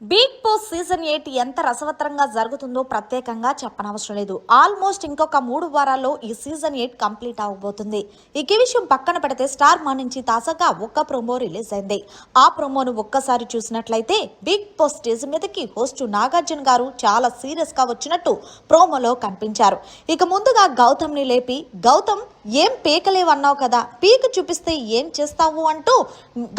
Big boss season 8 ఎంత రసవత్తరంగా జరుగుతుందో ప్రత్యేకంగా చెప్పనవసరం లేదు. ఆల్మోస్ట్ ఇంకొక 3 వారాల్లో ఈ సీజన్ 8 కంప్లీట్ అవబోతుంది. ఈ విషయం పక్కన పెడితే స్టార్ మా నుంచి తాజాగా ఒక్క ప్రోమో రిలీజ్ అయింది. ఆ ప్రోమోను ఒక్కసారి చూసినట్లయితే బిగ్ బాస్ స్టేజ్ మీదకి హోస్ట్ నాగార్జున గారు చాలా సీరియస్ గా వచ్చినట్టు ప్రోమోలో కనిపించారు. ఇక ముందుగా గౌతమ్ ని లేపి, గౌతమ్ ఏం పీకలేవన్నావు కదా, పీక చూపిస్తే ఏం చేస్తావు అంటూ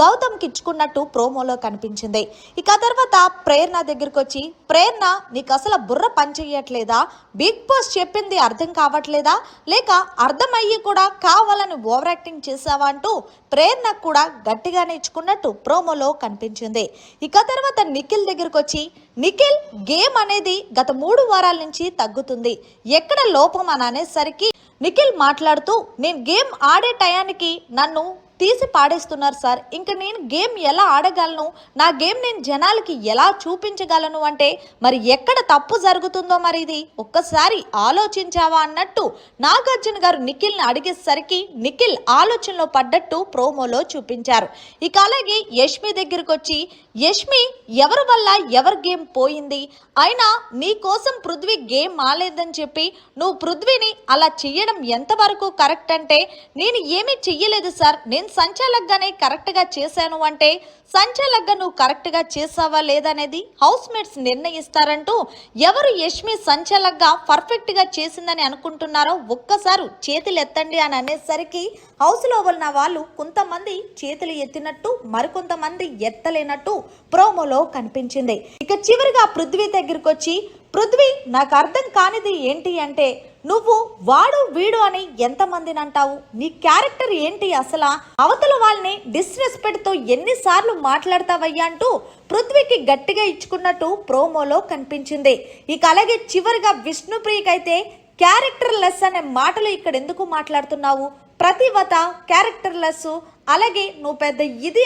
గౌతమ్ కి ఇచ్చుకున్నట్టు ప్రోమోలో కనిపించింది. ఇక తర్వాత ప్రేరణ దగ్గరికి వచ్చి, ప్రేరణ నీకు అసలు బుర్ర పనిచేయట్లేదా, బిగ్ బాస్ చెప్పింది అర్థం కావట్లేదా, లేక అర్థమయ్యి కూడా కావాలని ఓవర్ యాక్టింగ్ చేసావా అంటూ ప్రేరణ కూడా గట్టిగానే ఇచ్చుకున్నట్టు ప్రోమోలో కనిపించింది. ఇక తర్వాత నిఖిల్ దగ్గరికి వచ్చి, నిఖిల్ గేమ్ అనేది గత 3 వారాల నుంచి తగ్గుతుంది, ఎక్కడ లోపం అని అనేసరికి నిఖిల్ మాట్లాడుతూ, నేను గేమ్ ఆడే టయానికి నన్ను తీసి పాడేస్తున్నారు సార్, ఇంక నేను గేమ్ ఎలా ఆడగలను, నా గేమ్ నేను జనాలకి ఎలా చూపించగలను అంటే మరి ఎక్కడ తప్పు జరుగుతుందో మరి ఇది ఒక్కసారి ఆలోచించావా అన్నట్టు నాగార్జున గారు నిఖిల్ని అడిగేసరికి నిఖిల్ ఆలోచనలో పడ్డట్టు ప్రోమోలో చూపించారు. ఇక అలాగే యష్మి దగ్గరికి వచ్చి, యష్మి ఎవరి వల్ల ఎవరి గేమ్ పోయింది, అయినా నీ కోసం పృథ్వీ గేమ్ ఆలేదని చెప్పి నువ్వు పృథ్వీని అలా చెయ్యడం ఎంతవరకు కరెక్ట్ అంటే, నేను ఏమీ చెయ్యలేదు సార్, నేను సంచాలకుగానే కరెక్ట్గా చేశాను అంటే సంచాలకుగా నువ్వు కరెక్ట్గా చేసావా లేదనేది హౌస్ మేట్స్ నిర్ణయిస్తారంటూ ఎవరు యష్మి సంచాలకుగా పర్ఫెక్ట్గా చేసిందని అనుకుంటున్నారో ఒక్కసారి చేతులు ఎత్తండి అని అనేసరికి హౌస్లో ఉన్న వాళ్ళు కొంతమంది చేతులు ఎత్తినట్టు మరికొంతమంది ఎత్తలేనట్టు ప్రోమోలో కనిపించింది. ఇక చివరిగా పృథ్వీ దగ్గరికి వచ్చి, పృథ్వీ నాకు అర్థం కానిది ఏంటి అంటే, నువ్వు వాడు వీడు అని ఎంతమందిని అంటావు, నీ క్యారెక్టర్ ఏంటి అసలు, అవతల వాళ్ళని డిస్రెస్పెక్ట్ తో ఎన్నిసార్లు మాట్లాడతావయ్యా అంటూ పృథ్వీకి గట్టిగా ఇచ్చుకున్నట్టు ప్రోమోలో కనిపించింది. ఇక అలాగే చివరిగా విష్ణుప్రియకైతే క్యారెక్టర్ లెస్ అనే మాటలు ఇక్కడ ఎందుకు మాట్లాడుతున్నావు, ప్రతివత క్యారెక్టర్ లెస్, అలాగే నువ్వు పెద్ద ఇది